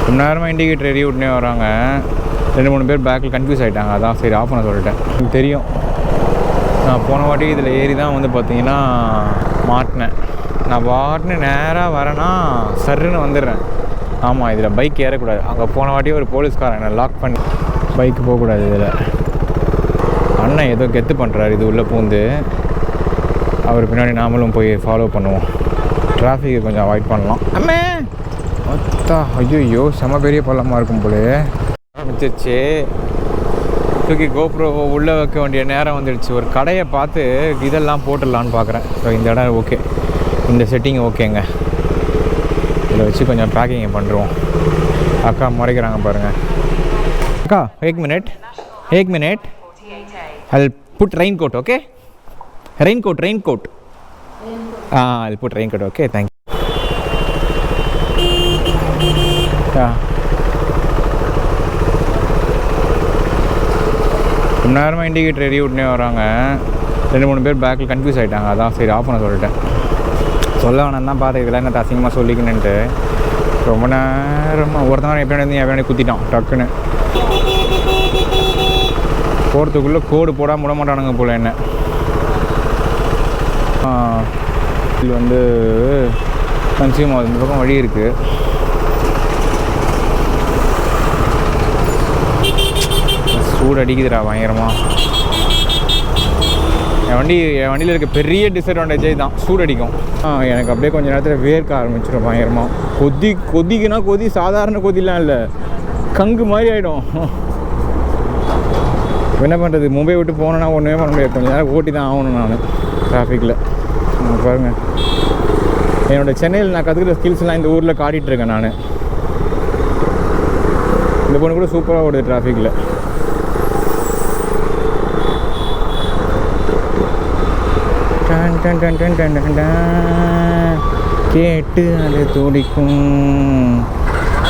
ரொம்ப நேரமாக இண்டிகேட்டர் எரிய விட்டுனே வராங்க. 2-3 பேர் பேக்கில் கன்ஃபியூஸ் ஆகிட்டாங்க. அதான் சரி ஆஃப் பண்ண சொல்லிட்டேன். எனக்கு தெரியும், நான் போன வாட்டி இதில் ஏறி தான் வந்து பார்த்தீங்கன்னா மாட்டினேன். நான் பாட்டுன்னு நேராக வரேன்னா சர்ன்னு வந்துடுறேன். ஆமாம், இதில் பைக் ஏறக்கூடாது. அங்கே போன வாட்டி ஒரு போலீஸ்காரன் என்னை லாக் பண்ணி பைக்கு போகக்கூடாது. இதில் அண்ணன் ஏதோ கெத்து பண்ணுறாரு. இது உள்ளே பூந்து அவர் பின்னாடி நாமளும் போய் ஃபாலோ பண்ணுவோம். டிராஃபிக்கை கொஞ்சம் அவாய்ட் பண்ணலாம். அம்மே அத்தா, ஐயோ செம பெரிய பள்ளமாக இருக்கும் போல ஆரம்பிச்சிருச்சு. தூக்கி கோப்ரோவை உள்ளே வைக்க வேண்டிய நேரம் வந்துடுச்சு. ஒரு கடையை பார்த்து இதெல்லாம் போட்டுடலான்னு பார்க்குறேன். ஸோ இந்த இடம் ஓகே, இந்த செட்டிங் ஓகேங்க. இதில் வச்சு கொஞ்சம் பேக்கிங்கை பண்ணுறோம். அக்கா முறைக்கிறாங்க பாருங்கள். அக்கா एक minute I'll put raincoat, okay? Raincoat. I'll put raincoat, okay? Thank you. ரொம்ப நேரமாக இண்டிகேட்டர் எரிய விட்டுனே வராங்க. 2-3 பேர் பேக்கில் கன்ஃபியூஸ் ஆகிட்டாங்க. அதான் சரி ஆஃப் பண்ண சொல்லிட்டேன். சொல்ல வேணாம் தான் பார்த்து இதெல்லாம் என்ன அசிங்கமாக சொல்லிக்கணுன்ட்டு ரொம்ப நேரமாக ஒருத்தவங்க எப்படின்னு எப்படின்னு குத்திட்டான் டக்குன்னு. போகிறதுக்குள்ளே கோடு போடாமல் விட மாட்டானுங்க போல் என்ன. இது வந்து கன்சியூம் ஆகுது. இந்த பக்கம் வழி இருக்குது. சூடு அடிக்குதுடா பயங்கரமாக. என் வண்டியில் இருக்க பெரிய டிஸ்அட்வான்டேஜே தான், சூடு அடிக்கும். எனக்கு அப்படியே கொஞ்சம் நேரத்தில் வேர்க்க ஆரம்பிச்சிடும் பயங்கரமாக. கொதிக்குன்னா சாதாரண கொதிலாம் இல்லை, கங்கு மாதிரி ஆகிடும். என்ன பண்ணுறது, மும்பை விட்டு போனோன்னா ஒன்றுமே பண்ண முடியாது. கொஞ்சம் நேரம் ஓட்டி தான் ஆகணும் நான் டிராஃபிக்கில். பாருங்கள், என்னோடய சென்னையில் நான் கற்றுக்கிற ஸ்கில்ஸ்லாம் இந்த ஊரில் காட்டிகிட்ருக்கேன் நான். இந்த பொண்ணு கூட சூப்பராக ஓடுது டிராஃபிக்கில். கேட்டு அது துடிக்கும்.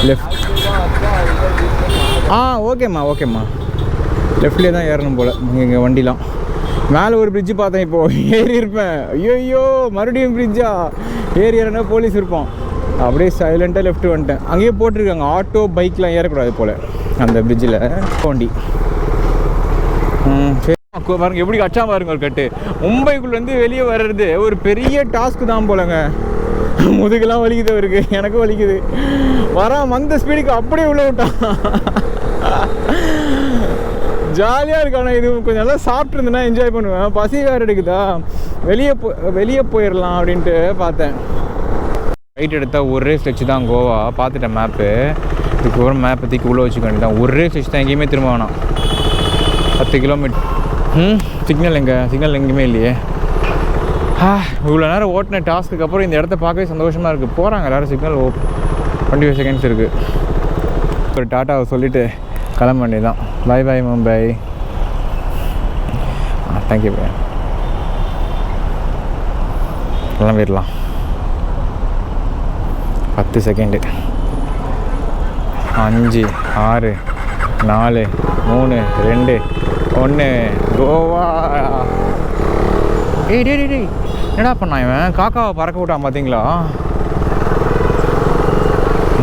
லெஃப்ட். ஓகேம்மா லெஃப்ட்லேயே தான் ஏறணும் போல் எங்கள் வண்டிலாம். மேலே ஒரு பிரிட்ஜு பார்த்தேன், இப்போது ஏறி இருப்பேன். ஐயோ மறுபடியும் பிரிட்ஜா? ஏறினா போலீஸ் இருப்பான். அப்படியே சைலண்ட்டாக லெஃப்ட் வந்துட்டேன். அங்கேயே போட்டிருக்காங்க ஆட்டோ பைக்லாம் ஏறக்கூடாது போல் அந்த பிரிட்ஜில். வண்டி சரி பாருங்க எப்படி கச்சா பாருங்க. ஒரு கட்டு மும்பைக்குள்ளேருந்து வெளியே வர்றது ஒரு பெரிய டாஸ்க்கு தான் போலங்க. முதுகெல்லாம் வலிக்குது அவருக்கு, எனக்கும் வலிக்குது. வந்த ஸ்பீடுக்கு அப்படியே உள்ள விட்டான். ஜாலியாக இருக்கு. ஆனால் இது கொஞ்சம் நல்லா சாப்பிட்ருந்தேன்னா என்ஜாய் பண்ணுவேன். பசி வேறு எடுக்குதா, வெளியே போயிடலாம் அப்படின்ட்டு பார்த்தேன். ரைட் எடுத்தால் ஒரே ஸ்ட்ரெச் தான் கோவா. பார்த்துட்டேன் மேப்பு. இதுக்கப்புறம் மேப்பை தூக்கி உள்ளே வச்சுக்க வேண்டியதான். ஒரே ஸ்ட்ரெச் தான், எங்கேயுமே திரும்ப வேணாம். 10 கிலோமீட்டர். சிக்னல் எங்கேயுமே இல்லையே. இவ்வளோ நேரம் ஓட்டின டாஸ்க்கு அப்புறம் இந்த இடத்த பார்க்கவே சந்தோஷமாக இருக்குது. போகிறாங்க எல்லோரும். சிக்னல் 25 செகண்ட்ஸ் இருக்குது. ஒரு டாட்டாவை சொல்லிவிட்டு கிளம்ப வேண்டியதான். பை மும்பை. Thank you bye. கிளம்பிடலாம். 10 செகண்டு. 5 6 4 3 2 1 கோவா. டேய் என்னடா பண்ணான் இவன்? காக்காவை பறக்க விட்டான் பார்த்தீங்களா?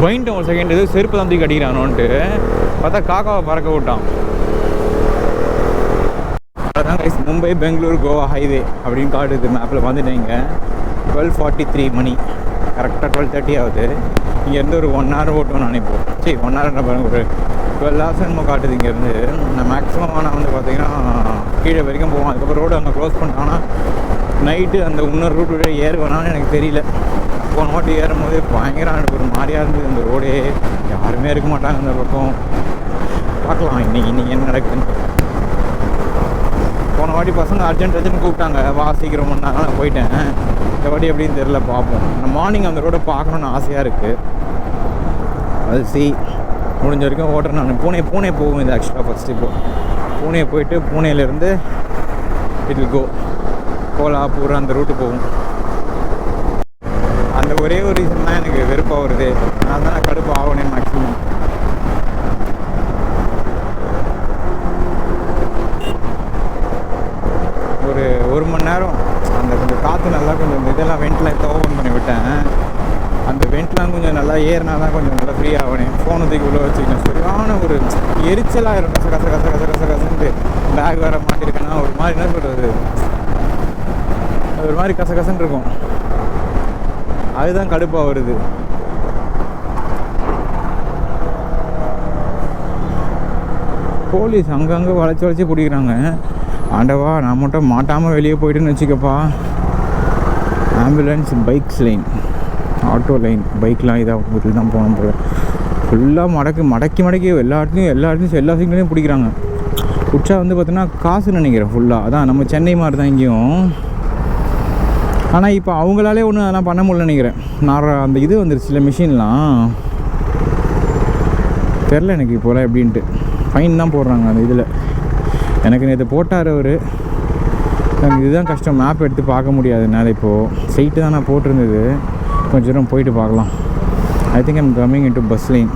பயன்ட்டு ஒரு செகண்ட் எது செருப்பு தான் தூக்கி அடிக்கிறானோன்ட்டு பார்த்தா காக்காவை பறக்க விட்டான். அதான் கைஸ், மும்பை பெங்களூர் கோவா ஹைவே அப்படின்னு காட்டுது மேப்பில். வந்துட்டீங்க 12:43 மணி. கரெக்டாக 12:30 ஆகுது. இங்கேருந்து ஒரு 1 hour ஓட்டுவோம் நான். இப்போ சரி 1 hour என்ன பாருங்கள், ஒரு 12 hours என்னமோ காட்டுது இங்கேருந்து. நான் மேக்ஸிமம் ஆனால் வந்து பார்த்தீங்கன்னா கீழே வரைக்கும் போவோம். அதுக்கப்புறம் ரோடு அங்கே க்ளோஸ் பண்ணிட்டாங்கன்னா நைட்டு அந்த இன்னொரு ரூட் வழியாக ஏறுவேனான்னு எனக்கு தெரியல. போன வாட்டி ஏறும் போது பயங்கர ஒரு மாதிரியாக இருந்தது அந்த ரோடே. யாருமே இருக்க மாட்டாங்க அந்த பக்கம். பார்க்கலாம் இன்னைக்கு என்ன நடக்குதுன்னு. போன வாட்டி பசங்க அர்ஜென்ட் கூப்பிட்டாங்க, வா சீக்கிரம் பண்ணாங்க. நான் போயிட்டேன். இந்த வாட்டி எப்படின்னு தெரில, பார்ப்போம். நான் மார்னிங் அந்த ரோடை பார்க்கணுன்னு ஆசையாக இருக்குது. அது முடிஞ்ச வரைக்கும் ஓட்டுறேன் நான். பூனே போகும் இது ஆக்சுவலாக. ஃபஸ்ட்டு இப்போது பூனே போயிட்டு பூனேலேருந்து இட் வில் கோ கோலாப்பூர் அந்த ரூட்டு போகும். அந்த ஒரே ஒரு ரீசன் தான் எனக்கு வெறுப்பாக வருது. நான் தான் கடுப்பு ஆகணும் மேக்ஸிமம். ஒரு 1 மணி நேரம் அந்த கொஞ்சம் காற்று நல்லா கொஞ்சம் இதெல்லாம் வெண்டில் ஓப்பன் பண்ணி விட்டேன். அந்த வெண்ட்லாம் கொஞ்சம் நல்லா ஏறினா தான் கொஞ்சம் நல்லா ஃப்ரீ ஆகணும். ஃபோனை தூக்கி உள்ள வச்சுக்கணும். சரியான ஒரு எரிச்சலாக இருக்கும். கச கச கச கச கச கசன்ட்டு பேக் வேறு மாட்டிருக்கேன்னா ஒரு மாதிரி என்ன சொல்கிறது, ஒரு மாதிரி கசகசன்னு இருக்கும். அதுதான் கடுப்பாக வருது. போலீஸ் அங்கங்கே வளைச்சி வளைச்சி பிடிக்கிறாங்க. ஆண்டவா, நான் மட்டும் மாட்டாமல் வெளியே போய்ட்டுன்னு வச்சுக்கப்பா. Ambulance, bikes line, auto line, பைக்லாம் இதாக ஊருக்கு தான் போகணும் போல. ஃபுல்லாக மடக்கி எல்லா இடத்துலையும் எல்லா சிக்னலையும் பிடிக்கிறாங்க. உச்சா வந்து பார்த்தோன்னா காசு நினைக்கிறேன் ஃபுல்லாக. அதான் நம்ம சென்னை மாதிரி தான் இங்கேயும். ஆனால் இப்போ அவங்களாலே ஒன்றும் அதெல்லாம் பண்ண முடியல நினைக்கிறேன். நான் அந்த இது வந்துருச்சு இல்லை, மிஷின்லாம் தெரில எனக்கு இப்போலாம் எப்படின்ட்டு. ஃபைன் தான் போடுறாங்க அந்த இதில். எனக்கு நேற்று போட்டார் அவர். எனக்கு இதுதான் கஷ்டம், மேப் எடுத்து பார்க்க முடியாதுனால. இப்போது சைட்டு தான் நான் போட்டிருந்தது. கொஞ்சம் தூரம் போயிட்டு பார்க்கலாம். I think I'm coming into bus line.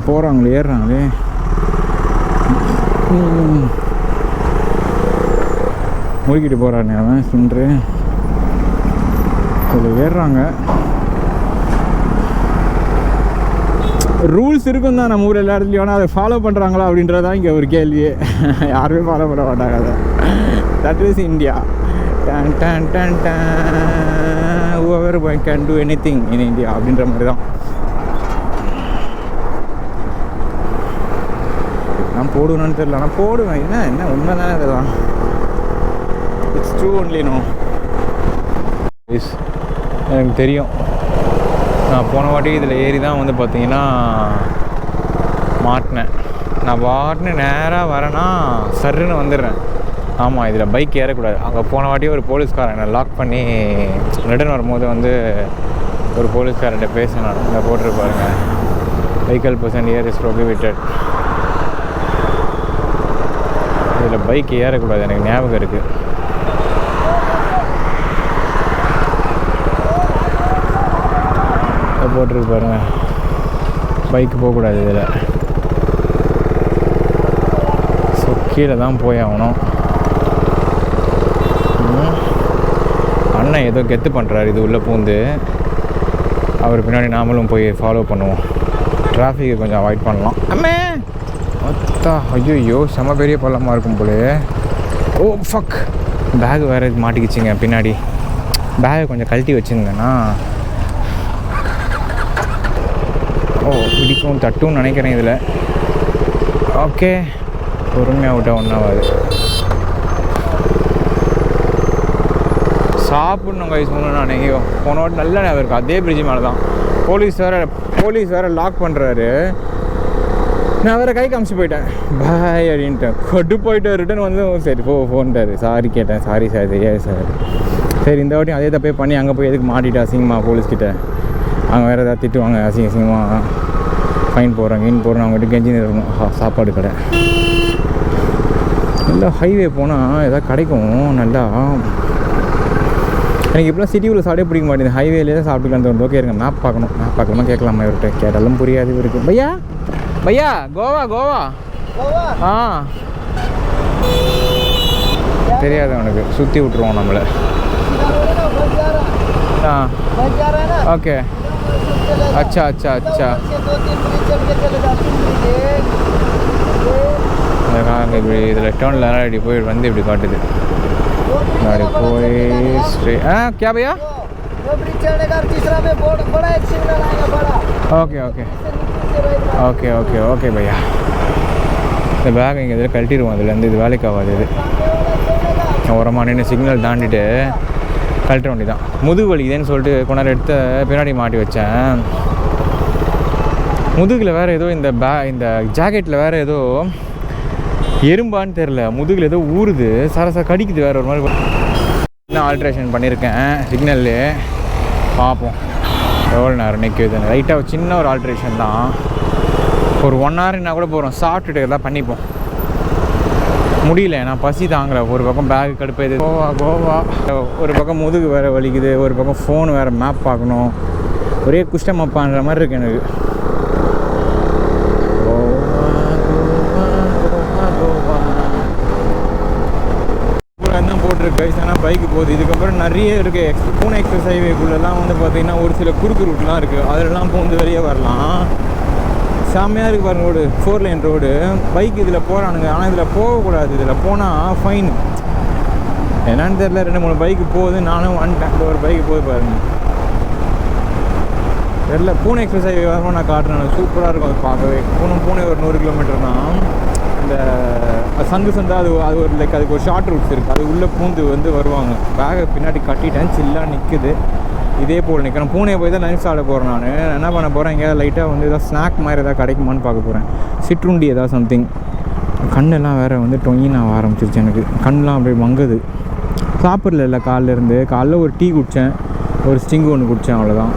போகிறாங்களே, ஏறுறாங்களே. முறுக்கிட்டு போகிறானே அவன் சின்று. அதில் ஏறுறாங்க. ரூல்ஸ் இருக்கும் தான் நம்ம ஊரில் எல்லா இடத்துலையும். ஆனால் அதை ஃபாலோ பண்ணுறாங்களா அப்படின்றதான் இங்கே ஒரு கேள்வியே. யாருமே ஃபாலோ பண்ண மாட்டாங்க அதை. That is India. Done done done done, whoever can do anything in India அப்படின்ற மாதிரி தான். நான் போடுவேன்னு தெரியல, ஆனால் போடுவேன். என்ன உண்மை தானே இதெல்லாம். It's true only. நோ, எனக்கு தெரியும். நான் போன வாட்டி இதில் ஏறி தான் வந்து பார்த்தீங்கன்னா மாட்டினேன். நான் பாட்டுன்னு நேராக வரேன்னா சர்ன்னு வந்துடுறேன். ஆமாம், இதில் பைக் ஏறக்கூடாது. அங்கே போன வாட்டி ஒரு போலீஸ்காரன் என்னை லாக் பண்ணி ரிட்டர்ன் வரும்போது வந்து ஒரு போலீஸ்காரன்ட்ட பேசினான். இங்கே போட்டிருப்பாருங்க, vehicle person are is prohibited. இதில் பைக் ஏறக்கூடாது, எனக்கு ஞாபகம் இருக்குது. போட்டிருக்கு பாருங்க, பைக்கு போகக்கூடாது இதில். ஸோ கீழே தான் போய் ஆகணும். அண்ணன் ஏதோ கெத்து பண்ணுறாரு இது உள்ளே பூந்து. அவர் பின்னாடி நாமளும் போய் ஃபாலோ பண்ணுவோம். டிராஃபிக்கை கொஞ்சம் அவாய்ட் பண்ணலாம். அம்மே அத்தா, ஐயோ செம பெரிய பள்ளமாக இருக்கும் போலே. ஓ ஃபக், பேக் வேறு மாட்டிக்கிச்சிங்க பின்னாடி. பேகை கொஞ்சம் கழட்டி வச்சுருந்தேன்னா இடிக்கும் தட்டும்னு நினைக்கிறேன் இதில். ஓகே, பொறுமையாக விட்டால் ஒன்றாவது. சாப்பிட்ணும் கைஸ். ஒன்று நான் எங்கேயோ போன வாட்டி நல்ல ஞாபகம் இருக்கும். அதே பிரிட்ஜ் மேலே தான் போலீஸ் வேறு லாக் பண்ணுறாரு. நான் வேறு கை காமிச்சு போயிட்டேன், பாய் அப்படின்ட்டு. கொட்டு போயிட்டு ரிட்டன் வந்து சரி ஃபோன்ட்டார். சாரி கேட்டேன், சாரி சார், தெரியாது சார். சரி, இந்த வாட்டியும் அதே தப்பே பண்ணி அங்கே போய் எதுக்கு மாட்டிட்டா அசிங்கமாக போலீஸ்கிட்ட. அங்கே வேறு ஏதாவது திட்டுவாங்க, அசிங்கமாக ஃபைன் போடுறாங்க, அவங்ககிட்ட கெஞ்சின்னு இருக்கணும். சாப்பாடு கடை நல்லா ஹைவே போனால் எதாவது கிடைக்கும் நல்லா. எனக்கு இப்போலாம் சிட்டி உள்ள சாப்பிட்டே பிடிக்க மாட்டேங்குது. ஹைவேலே தான் சாப்பிட்டுக்கலாம் தோணுது. ஓகே இருங்க, மேப் பார்க்கலாமா கேட்கலாமா இவர்கிட்ட. கேட்டாலும் புரியாது இவருக்கு. பையா கோவா ஆ தெரியாது அவனுக்கு. சுற்றி விட்ருவோம் நம்மளை. ஓகே, अच्छा இப்படி இதில் டவுனில் இப்படி போய் வந்து இப்படி காட்டுது. गाड़ी कोई स्ट्रेट क्या भैया ஓகே பையா. இந்த பேக் இங்கே இதில் கழட்டிடுவோம். அதுலேருந்து இது வேலைக்கு ஆகாது. இது ஓரமாக நின்று சிக்னல் தாண்டிட்டு கழட்ட வண்டி தான். முதுகு வலிக்குதுன்னு சொல்லிட்டு கொஞ்ச நேரம் எடுத்து பின்னாடி மாட்டி வச்சேன். முதுகில் வேறு ஏதோ இந்த ஜாக்கெட்டில் வேறு ஏதோ எறும்பான்னு தெரில, முதுகில் ஏதோ ஊறுது, சரசா கடிக்குது வேறு ஒரு மாதிரி. இன்னும் ஆல்ட்ரேஷன் பண்ணியிருக்கேன் சிக்னல்லே. பார்ப்போம் எவ்வளோ நேரம் நிற்குதுன்னு. லைட்டாக சின்ன ஒரு ஆல்ட்ரேஷன் தான். ஒரு 1 hour என்ன கூட போகிறோம். சாப்பிட்டுட்டு எதாவது பண்ணிப்போம். முடியல, நான் பசி தாங்கலை. ஒரு பக்கம் பேக் கடுப்பது, கோவா ஒரு பக்கம் முதுகு வேறு வலிக்குது, ஒரு பக்கம் ஃபோன் வேறு, மேப் பார்க்கணும். ஒரே குஷ்டமப்பான்ற மாதிரி இருக்குது எனக்கு. போட்டிருக்கு கைஸ். ஆனால் பைக்கு போகுது. இதுக்கப்புறம் நிறைய இருக்குது. பூனே எக்ஸ்பிரஸ் ஹைவேக்குள்ளெல்லாம் வந்து பார்த்திங்கன்னா ஒரு சில குறுக்கு ரூட்லாம் இருக்குது. அதெல்லாம் பூந்து வெளியே வரலாம். செம்மையாக இருக்குது பாருங்க ரோடு. 4 lane road. பைக் இதில் போகிறானுங்க. ஆனால் இதில் போகக்கூடாது. இதில் போனால் ஃபைன். என்னன்னு தெரியல. 2-3 பைக்கு போகுது. நானும் வந்துட்டேன். ஒரு பைக்கு போகுது பாருங்கள். தெரியல. பூனே எக்ஸ்பிரஸ் ஹைவே வரணும் நான் காட்டுறேன். சூப்பராக இருக்கும் அது பார்க்கவே. பூனே ஒரு 100 கிலோமீட்டர் தான். இந்த சந்து அது ஒரு லைக் அதுக்கு ஒரு ஷார்ட் ரூட்ஸ் இருக்குது. அது உள்ளே பூந்து வந்து வருவாங்க. பேகை பின்னாடி கட்டிட்டேன். சில்லாக நிற்குது. இதே போல் நிற்கிறேன். பூனே போய் தான் லஞ்ச் சாப்பிட போகிறேன். நான் என்ன பண்ண போகிறேன், எங்கேயாவது லைட்டாக வந்து எதாவது ஸ்நாக் மாதிரி எதாவது கிடைக்குமான்னு பார்க்க போகிறேன். சிற்றுண்டி எதாவது சம்திங். கண்ணெல்லாம் வேறு வந்து டொங்கினாக ஆரம்பிச்சிருச்சு எனக்கு. கண்ணெலாம் அப்படியே மங்குது. சாப்பிடல காலிலேருந்து. காலைல ஒரு டீ குடித்தேன். ஒரு ஸ்டிங்கு ஒன்று குடித்தேன். அவ்வளோதான்.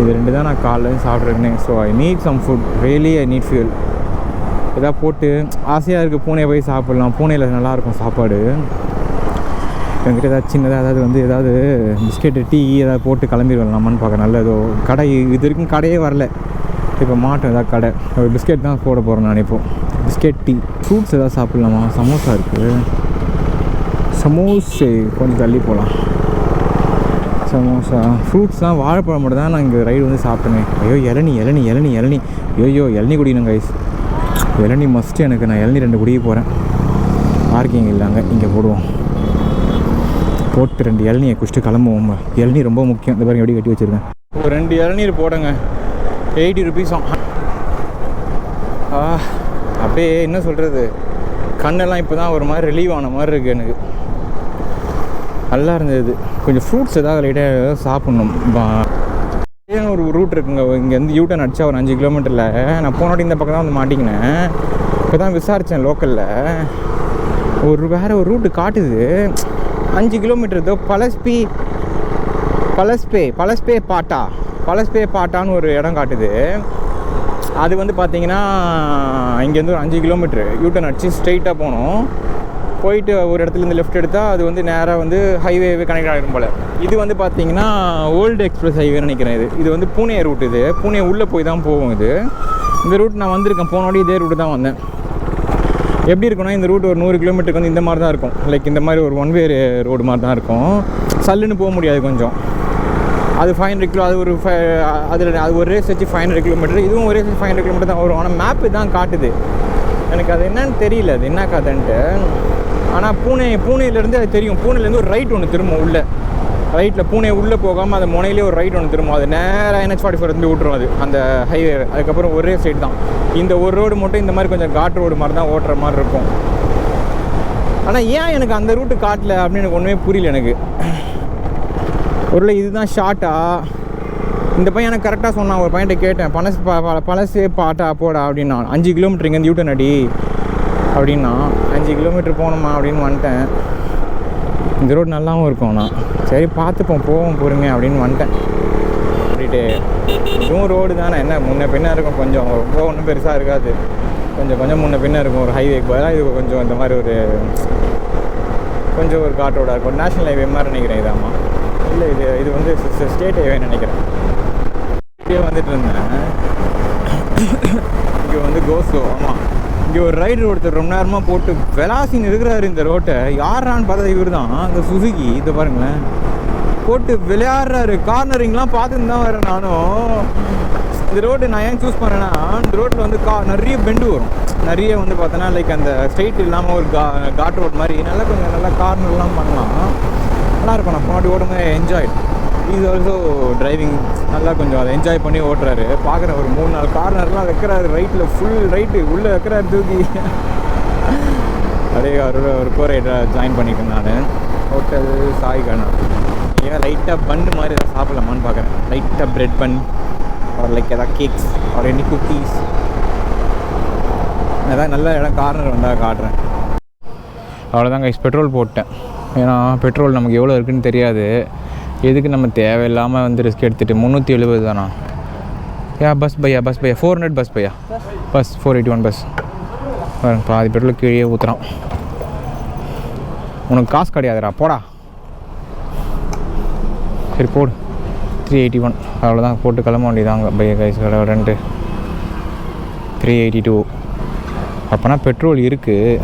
இது 2 தான் நான் காலைல சாப்பிட்ருக்கேன். So I need some food. Really I need fuel. எதாவது போட்டு ஆசையாக இருக்குது. பூனே போய் சாப்பிட்லாம். பூனேயில் நல்லாயிருக்கும் சாப்பாடு. என்கிட்ட ஏதாவது சின்னதாக ஏதாவது பிஸ்கெட்டு டீ ஏதாவது போட்டு கிளம்பி வரலாமான்னு பார்க்க. நல்லதோ கடை இது வரைக்கும் கடையே வரல. இப்போ மாட்டோம் ஏதாவது கடை. ஒரு பிஸ்கெட் தான் போட போகிறேன் நான். இப்போது பிஸ்கெட் டீ ஃப்ரூட்ஸ் எதாவது சாப்பிட்லாமா? சமோசா இருக்குது. சமோசே கொஞ்சம் தள்ளி போகலாம். சமோசா ஃப்ரூட்ஸ்லாம் வாழைப்பழம் மட்டும் தான் நான் இங்கே ரைடு வந்து சாப்பிட்டேன். ஐயோ இளநி ஐயோ இளநி குடிக்கணும் கைஸ். இளநி மஸ்ட்டு எனக்கு. நான் இளநி 2 குடிக்க போகிறேன். பார்க்கிங் இல்லாங்க. இங்கே போடுவோம். போட்டு 2 இளநியை குடிச்சிட்டு கிளம்புவோம். இளநீ ரொம்ப முக்கியம். இந்த பாருங்க எப்படி கட்டி வச்சுருக்கேன். ஒரு 2 இளநீர் போடுங்க. 80 rupees. அப்படியே என்ன சொல்கிறது, கண்ணெல்லாம் இப்போ தான் ஒரு மாதிரி ரிலீவ் ஆன மாதிரி இருக்குது எனக்கு. நல்லா இருந்தது. கொஞ்சம் ஃப்ரூட்ஸ் ஏதாவது லைட்டாக சாப்பிட்ணும். ஒரு ரூட் இருக்குங்க. இங்கேருந்து யூட்டன் அடித்தா ஒரு 5 கிலோமீட்டரில். நான் போனோட இந்த பக்கம் தான் வந்து மாட்டிக்கினேன். இப்போ தான் விசாரித்தேன் லோக்கலில். வேறு ஒரு ரூட்டு காட்டுது. 5 கிலோமீட்டர் இதோ பலஸ்பே பாட்டான்னு ஒரு இடம் காட்டுது. அது வந்து பார்த்திங்கன்னா இங்கேருந்து ஒரு 5 கிலோமீட்ரு யூட்டன் அடித்து ஸ்ட்ரெயிட்டாக போகணும். போயிட்டு ஒரு இடத்துலேருந்து லெஃப்ட் எடுத்தால் அது வந்து நேராக வந்து ஹைவேவே கனெக்ட் ஆகிடும் போல். இது வந்து பார்த்திங்கன்னா ஓல்டு எக்ஸ்பிரஸ் ஹைவேன்னு நினைக்கிறேன். இது வந்து பூனே ரூட். இது பூனே உள்ளே போய் தான் போகும். இந்த ரூட் நான் வந்திருக்கேன். போனோட இதே ரூட்டு தான் வந்தேன். எப்படி இருக்குன்னா, இந்த ரூட் ஒரு 100 கிலோமீட்டருக்கு வந்து இந்த மாதிரி தான் இருக்கும். லைக் இந்த மாதிரி ஒரு 1 வே ரோடு மாதிரி தான் இருக்கும். சல்லுன்னு போக முடியாது கொஞ்சம். அது 500 கிலோ. அது ஒரு ரேஸ் வச்சு 500 கிலோமீட்டர். இதுவும் ஒரே 500 கிலோமீட்டர் தான் வரும். ஆனால் மேப்பு தான் காட்டுது. எனக்கு அது என்னன்னு தெரியல, அது என்ன கதைன்ட்டு. ஆனால் பூனேலேருந்து அது தெரியும். பூனேலேருந்து ஒரு ரைட் ஒன்று திரும்ப உள்ளே. ரைட்டில் பூனே உள்ளே போகாமல் அந்த முனையிலே ஒரு ரைட் ஒன்று திரும்ப. அது நேராக NH44 வந்து விட்டுரும். அது அந்த ஹைவே. அதுக்கப்புறம் ஒரே சைடு தான். இந்த ஒரு ரோடு மட்டும் இந்த மாதிரி கொஞ்சம் காட் ரோடு மாதிரி தான் ஓட்டுற மாதிரி இருக்கும். ஆனால் ஏன் எனக்கு அந்த ரூட்டு காட்டல அப்படின்னு எனக்கு ஒன்றுமே புரியல எனக்கு. ஒருவேளை இதுதான் ஷார்ட்டா? இந்த பையன் எனக்கு கரெக்டாக சொன்னான். ஒரு பையன்கிட்ட கேட்டேன், பழசே பாட்டா போடா அப்படின்னா. 5 கிலோமீட்டர் இங்கேருந்து யூட்டன் அடி அப்படின்னா. 5 கிலோமீட்டர் போகணுமா அப்படின்னு வந்துட்டேன். இந்த ரோடு நல்லாவும் இருக்கும். நான் சரி பார்த்துப்போம், போவோம் பொறுமையாக அப்படின்னு வந்துட்டேன். அப்படின்ட்டு இதுவும் ரோடு தானே, என்ன முன்ன பின்ன இருக்கும். கொஞ்சம் ரொம்ப ஒன்றும் பெருசாக இருக்காது. கொஞ்சம் முன்ன பின்ன இருக்கும். ஒரு ஹைவேக்கு பதிலாக இது கொஞ்சம் இந்த மாதிரி கொஞ்சம் ஒரு காட் ரோடாக இருக்கும். நேஷ்னல் ஹைவே மாதிரி நினைக்கிறேன். இதாம்மா இல்லை, இது வந்து ஸ்டேட் ஹைவேன்னு நினைக்கிறேன். இங்கே வந்துட்டு இருந்தேன். இங்கே வந்து கோஸ்லோ. ஆமாம், இங்கே ஒரு ரைடர் ஒருத்தர் ரொம்ப நேரமாக போட்டு வெலாசின்னு இருக்கிறாரு இந்த ரோட்டை. யாரான்னு பார்த்தா இவர் தான், இந்த சுசுகி. இதை பாருங்களேன், போட்டு விளையாடுறாரு. கார்னரிங்லாம் பார்த்துன்னு தான் வரேன் நானும். இந்த ரோடு நான் ஏன் சூஸ் பண்ணேன்னா, இந்த ரோட்டில் வந்து நிறைய பெண்டு வரும். நிறைய வந்து பார்த்தோன்னா லைக் அந்த ஸ்ட்ரெயிட் இல்லாமல் ஒரு காட் ரோட் மாதிரி கொஞ்சம் நல்லா கார்னர்லாம் பண்ணலாம். நல்லாயிருக்கும். நான் போனாடி ஓடும்போது என்ஜாய். இஸ் ஆல்சோ டிரைவிங் நல்லா கொஞ்சம் அதை என்ஜாய் பண்ணி ஓட்டுறாரு. பார்க்குறேன் ஒரு 3-4 கார்னர்லாம் வைக்கிறாரு. ரைட்டில் ஃபுல் ரைட்டு உள்ளே வைக்கிறாரு தூக்கி. அப்படியே ஒரு கோரைடாக ஜாயின் பண்ணிட்டேன் நான். ஹோட்டல் சாய்கானா. ஏன் லைட்டாக பன்னு மாதிரி எதாவது சாப்பிட்லாமான்னு பார்க்குறேன். லைட்டாக ப்ரெட் பன் ஒரு லைக் எதாவது கேக்ஸ் ஒரு எனி குக்கீஸ் எதாவது நல்ல இடம் கார்னர் வந்தால் காட்டுறேன். அவ்வளோதாங்க. பெட்ரோல் போட்டேன். ஏன்னா பெட்ரோல் நமக்கு எவ்வளோ இருக்குதுன்னு தெரியாது. எதுக்கு நம்ம தேவையில்லாமல் வந்து ரிஸ்க் எடுத்துகிட்டு. 370 தானா? பஸ் பையா 400 பஸ் 481 பஸ். பாதி பெட்ரோல் கீழே ஊற்றுறான். உனக்கு காசு கிடையாதுடா, போடா. சரி போடு. 381. அவ்வளோதான், போட்டு கிளம்ப வேண்டியதாங்க. பையா கைஸ் ரெண்டு 382. அப்போனா பெட்ரோல் இருக்குது.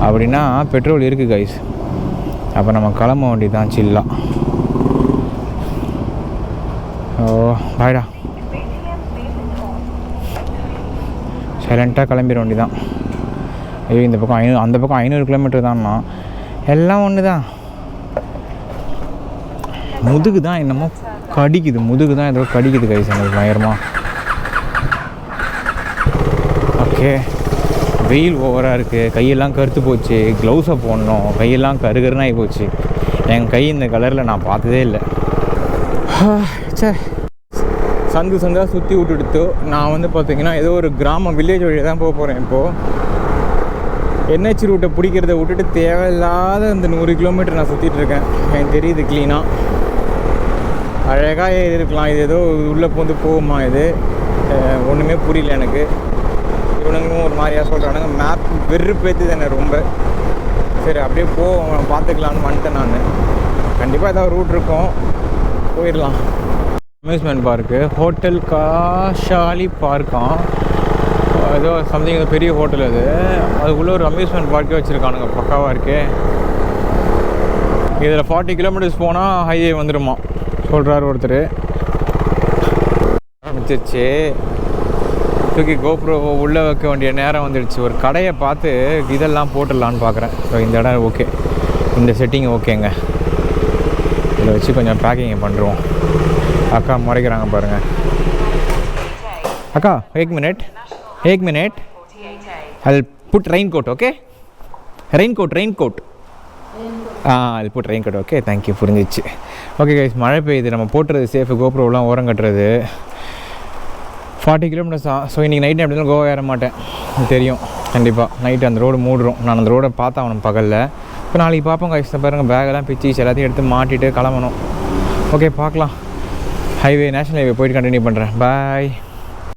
அப்படின்னா பெட்ரோல் இருக்குது கைஸ். அப்போ நம்ம கிளம்ப வேண்டி தான் சில்லா. ஓ பாய்டா, சைலண்ட்டாக கிளம்பிட வேண்டி தான். ஐயோ இந்த பக்கம் 500, அந்த பக்கம் 500 கிலோமீட்டர் தான்ண்ணா. எல்லாம் ஒன்று தான். முதுகு தான் என்னமோ கடிக்குது, முதுகு தான் ஏதோ கடிக்குது கைஸ் எனக்கு பயங்கரமாக. ஓகே, வெயில் ஓவராக இருக்குது, கையெல்லாம் கருத்து போச்சு, க்ளவுஸை போடணும், கையெல்லாம் கருகருன்னு ஆகி போச்சு. என் கை இந்த கலரில் நான் பார்த்ததே இல்லை. சரி, சந்து சந்தாக சுற்றி விட்டுடுத்து நான் வந்து பார்த்திங்கன்னா ஏதோ ஒரு கிராமம் வில்லேஜ் வழியாக தான் போக போகிறேன். இப்போது என்ஹெச் ரூட்டை பிடிக்கிறத விட்டுட்டு தேவையில்லாத இந்த 100 கிலோமீட்டர் நான் சுற்றிட்டு இருக்கேன். எனக்கு தெரியுது க்ளீனாக, அழகாக இருக்கலாம். இது ஏதோ உள்ளே பூந்து போகுமா, இது ஒன்றுமே புரியல எனக்கு. இவனுங்களும் ஒரு மாதிரியாக சொல்கிறானுங்க. மேப் வெறுப்பேற்றுது என்ன ரொம்ப. சரி அப்படியே பார்த்துக்கலான்னு வந்துட்டேன் நான். கண்டிப்பாக ஏதாவது ரூட் இருக்கும், போயிடலாம். அம்யூஸ்மெண்ட் பார்க்கு, ஹோட்டல் காஷாலி பார்க்கான் ஏதோ சம்திங், ஏதோ பெரிய ஹோட்டல் அது. அதுக்குள்ளே ஒரு அம்யூஸ்மெண்ட் பார்க்கே வச்சுருக்கானுங்க, பக்காவாக இருக்கே. இதில் 40 கிலோமீட்டர்ஸ் போனால் ஹைவே வந்துடுமா சொல்கிறாரு ஒருத்தர். ஆரம்பிச்சிருச்சு, தூக்கி கோப்ரோ உள்ளே வைக்க வேண்டிய நேரம் வந்துடுச்சு. ஒரு கடையை பார்த்து இதெல்லாம் போட்டுடலான்னு பார்க்குறேன். ஸோ இந்த இடம் ஓகே, இந்த செட்டிங் ஓகேங்க. இதில் வச்சு கொஞ்சம் பேக்கிங்கை பண்ணுறோம். அக்கா முறைக்கிறாங்க பாருங்கள். அக்கா एक minute I'll put raincoat, okay? Raincoat. I'll put raincoat, okay? Thank you, புரிஞ்சிச்சு. ஓகே கைஸ், மழை பெய்யுது, நம்ம போட்டுறது சேஃபு, கோப்ரோலாம் ஓரம் கட்டுறது. 40 கிலோமீட்டர்ஸ் தான். ஸோ இன்றைக்கி நைட்டு எப்படி இருந்தாலும் கோவா ஏற மாட்டேன், தெரியும். கண்டிப்பாக நைட்டு அந்த ரோடு மூடுறோம். நான் அந்த ரோடை பார்த்தா அவனும் பகலில். இப்போ நாளைக்கு பார்ப்போம் கைஸ். பாருங்கள், பேகெல்லாம் பிச்சு எல்லாத்தையும் எடுத்து மாட்டிட்டு கிளம்பணும். ஓகே பார்க்கலாம். ஹைவே, நேஷனல் ஹைவே போயிட்டு கண்டினியூ பண்ணுறேன். பாய்.